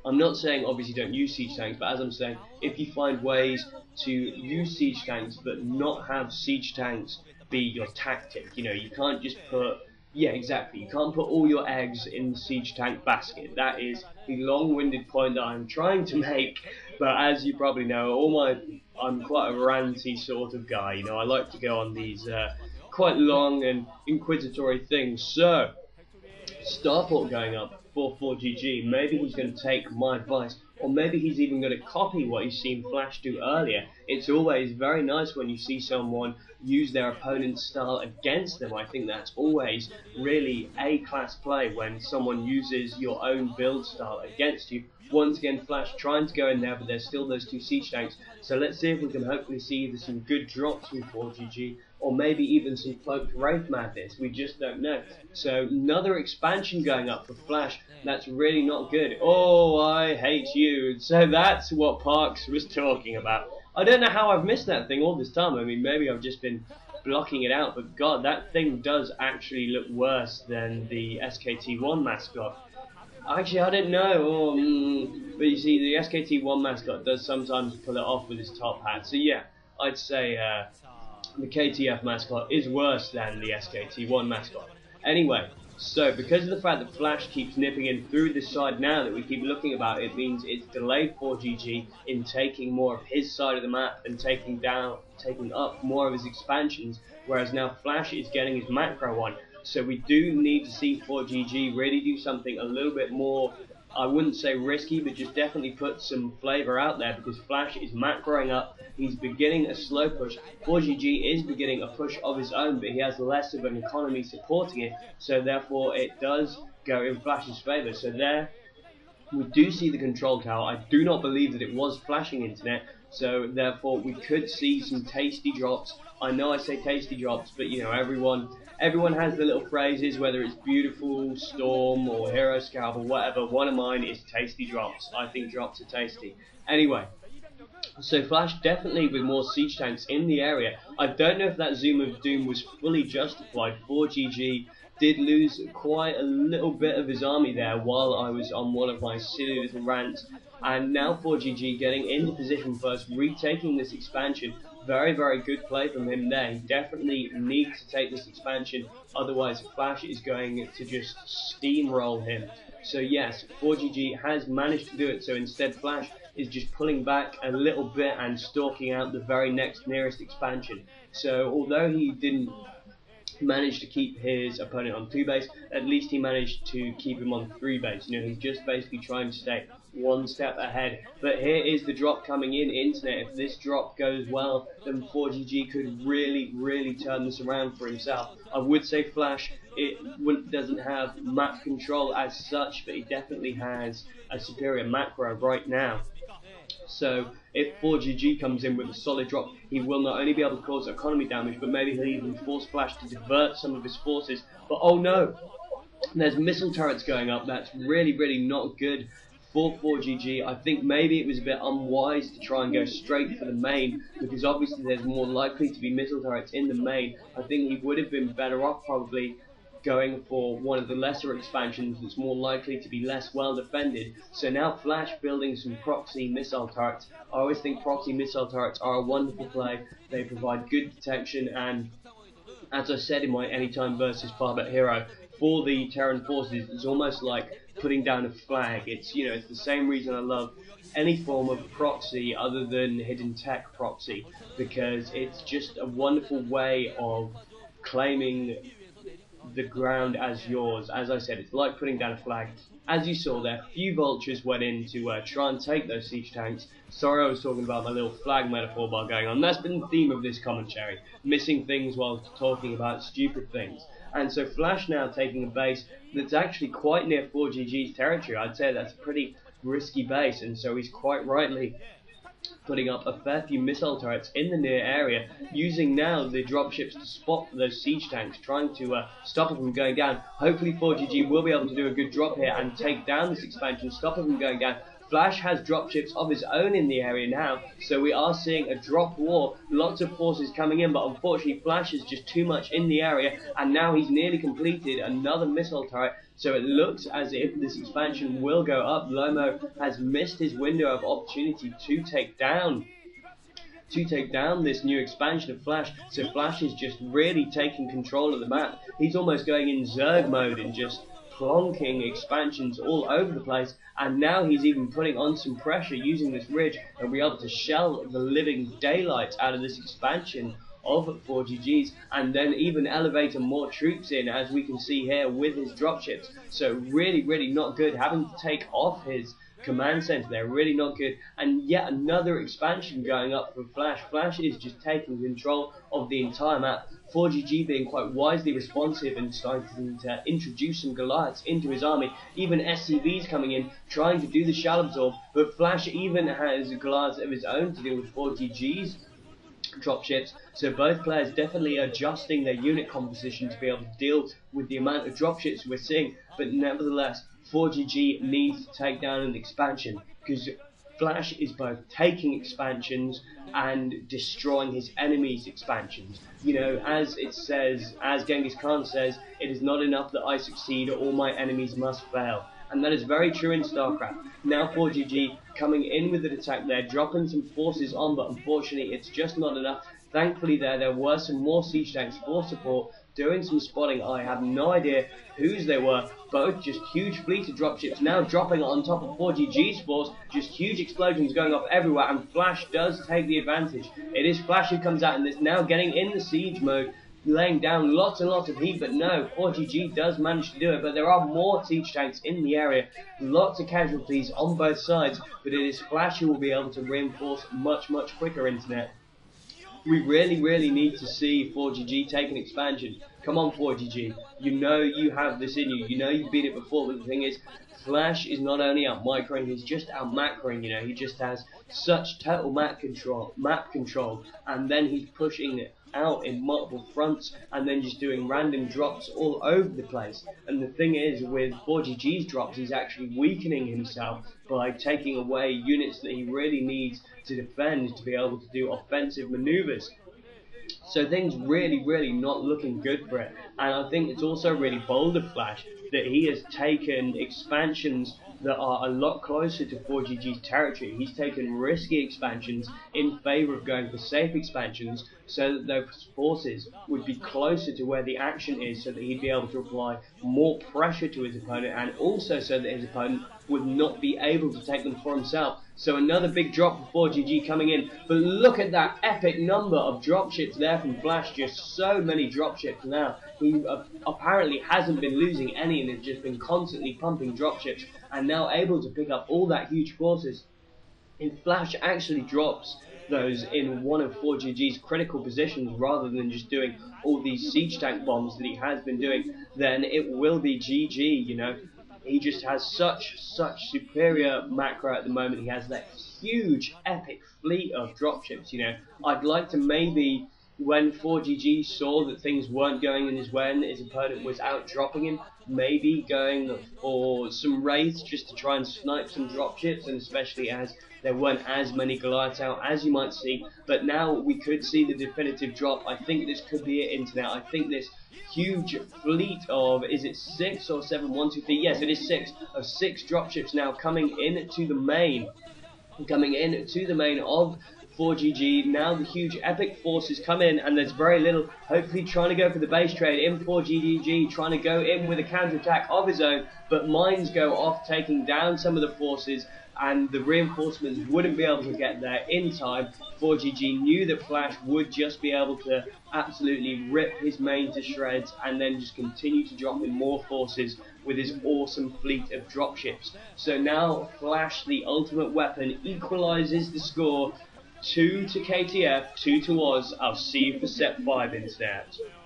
I'm not saying obviously don't use siege tanks, but as I'm saying, if you find ways to use siege tanks but not have siege tanks be your tactic, you know, you can't just put, yeah, exactly, you can't put all your eggs in the siege tank basket. That is the long-winded point that I'm trying to make, but as you probably know, I'm quite a ranty sort of guy, you know, I like to go on these quite long and inquisitory things. So Starport going up for fOrGG, maybe he's going to take my advice, or maybe he's even going to copy what he's seen Flash do earlier. It's always very nice when you see someone use their opponent's style against them. I think that's always really A-class play when someone uses your own build style against you. Once again, Flash trying to go in there, but there's still those two siege tanks. So let's see if we can hopefully see either some good drops from fOrGG, or maybe even some cloaked Wraith madness. We just don't know. So another expansion going up for Flash. That's really not good. Oh, I hate you. So that's what Parks was talking about. I don't know how I've missed that thing all this time. I mean, maybe I've just been blocking it out, but God, that thing does actually look worse than the SKT1 mascot. Actually, I don't know, but you see, the SKT1 mascot does sometimes pull it off with his top hat. So yeah, I'd say the KTF mascot is worse than the SKT1 mascot. Anyway, so because of the fact that Flash keeps nipping in through this side now that we keep looking about, it means it's delayed fOrGG in taking more of his side of the map and taking up more of his expansions, whereas now Flash is getting his macro on. So we do need to see fOrGG really do something a little bit more, I wouldn't say risky, but just definitely put some flavour out there, because Flash is macroing up, he's beginning a slow push. fOrGG is beginning a push of his own, but he has less of an economy supporting it, so therefore it does go in Flash's favour. So there we do see the control tower. I do not believe that it was flashing internet, so therefore we could see some tasty drops. I know I say tasty drops, but you know, everyone has the little phrases, whether it's beautiful, storm, or hero scalp, or whatever. One of mine is tasty drops. I think drops are tasty. Anyway, so Flash definitely with more siege tanks in the area. I don't know if that Zoom of Doom was fully justified. fOrGG did lose quite a little bit of his army there while I was on one of my silly little rants, and now fOrGG getting into position first, retaking this expansion. Very, very good play from him there. He definitely needs to take this expansion, otherwise Flash is going to just steamroll him. So yes, fOrGG has managed to do it, so instead Flash is just pulling back a little bit and stalking out the very nearest expansion. So although he didn't manage to keep his opponent on 2 base, at least he managed to keep him on 3 base. You know, he's just basically trying to stay one step ahead. But here is the drop coming in internet. If this drop goes well, then fOrGG could really turn this around for himself. I would say Flash doesn't have map control as such, but he definitely has a superior macro right now. So if fOrGG comes in with a solid drop, he will not only be able to cause economy damage, but maybe he'll even force Flash to divert some of his forces. But oh no, there's missile turrets going up. That's really not good for fOrGG. I think maybe it was a bit unwise to try and go straight for the main, because obviously there's more likely to be missile turrets in the main. I think he would have been better off probably going for one of the lesser expansions that's more likely to be less well defended. So now Flash building some proxy missile turrets. I always think proxy missile turrets are a wonderful play. They provide good detection, and as I said in my Anytime versus Farbet Hero, for the Terran forces, it's almost like putting down a flag. It's, you know, it's the same reason I love any form of proxy other than hidden tech proxy, because it's just a wonderful way of claiming the ground as yours. As I said, it's like putting down a flag. As you saw there, few vultures went in to try and take those siege tanks. Sorry I was talking about my little flag metaphor bar going on. That's been the theme of this commentary, missing things while talking about stupid things. And so Flash now taking a base that's actually quite near fOrGG's territory. I'd say that's a pretty risky base, and so he's quite rightly putting up a fair few missile turrets in the near area, using now the dropships to spot those siege tanks, trying to stop them from going down. Hopefully fOrGG will be able to do a good drop here and take down this expansion, stop them from going down. Flash has dropships of his own in the area now, so we are seeing a drop war, lots of forces coming in, but unfortunately Flash is just too much in the area, and now he's nearly completed another missile turret, so it looks as if this expansion will go up. Lomo has missed his window of opportunity to take down this new expansion of Flash, so Flash is just really taking control of the map. He's almost going in Zerg mode and just plonking expansions all over the place, and now he's even putting on some pressure using this ridge and be able to shell the living daylights out of this expansion of fOrGGs, and then even elevate more troops in, as we can see here with his dropships. So really not good, having to take off his command center there, really not good. And yet another expansion going up for Flash. Flash is just taking control of the entire map. fOrGG being quite wisely responsive and starting to introduce some Goliaths into his army. Even SCVs coming in, trying to do the shell absorb, but Flash even has Goliaths of his own to deal with fOrGG's dropships, so both players definitely adjusting their unit composition to be able to deal with the amount of dropships we're seeing. But nevertheless, fOrGG needs to take down an expansion, because Flash is both taking expansions and destroying his enemies' expansions. You know, as it says, as Genghis Khan says, it is not enough that I succeed, all my enemies must fail. And that is very true in StarCraft. Now fOrGG coming in with an attack there, dropping some forces on, but unfortunately it's just not enough. Thankfully there were some more siege tanks for support, doing some spotting. I have no idea whose they were, both just huge fleets of dropships now dropping on top of fOrGG's force, just huge explosions going off everywhere, and Flash does take the advantage. It is Flash who comes out in this, now getting in the siege mode, laying down lots and lots of heat, but no, fOrGG does manage to do it. But there are more siege tanks in the area, lots of casualties on both sides, but it is Flash who will be able to reinforce much quicker internet. We really need to see fOrGG take an expansion. Come on fOrGG, you know you have this in you, you know you've beat it before, but the thing is, Flash is not only out microing, he's just out macroing, you know, he just has such total map control, and then he's pushing it out in multiple fronts and then just doing random drops all over the place. And the thing is, with fOrGG's drops, he's actually weakening himself by taking away units that he really needs to defend to be able to do offensive maneuvers. So things really not looking good for it. And I think it's also really bold of Flash that he has taken expansions that are a lot closer to fOrGG's territory. He's taken risky expansions in favour of going for safe expansions, so that those forces would be closer to where the action is, so that he'd be able to apply more pressure to his opponent, and also so that his opponent would not be able to take them for himself. So another big drop for fOrGG coming in, but look at that epic number of dropships there from Flash, just so many dropships now. He apparently hasn't been losing any and has just been constantly pumping dropships, and now able to pick up all that huge forces. If Flash actually drops those in one of fOrGG's critical positions rather than just doing all these siege tank bombs that he has been doing, then it will be GG, you know. He just has such superior macro at the moment. He has that huge epic fleet of dropships, you know. I'd like to maybe, when fOrGG saw that things weren't going in his way and his opponent was out dropping him, maybe going for some raids just to try and snipe some dropships, and especially as there weren't as many Goliaths out as you might see. But now we could see the definitive drop. I think this could be it, internet. I think this huge fleet of, is it 6 or 7? 1, 2, 3, yes it is 6, of 6 dropships now coming in to the main of fOrGG. Now the huge epic forces come in, and there's very little, hopefully trying to go for the base trade in fOrGG, trying to go in with a counter-attack of his own, but mines go off, taking down some of the forces, and the reinforcements wouldn't be able to get there in time. fOrGG knew that Flash would just be able to absolutely rip his main to shreds, and then just continue to drop in more forces with his awesome fleet of dropships. So now Flash, the ultimate weapon, equalises the score. 2 to KTF, 2 to Oz. I'll see you for set 5 instead.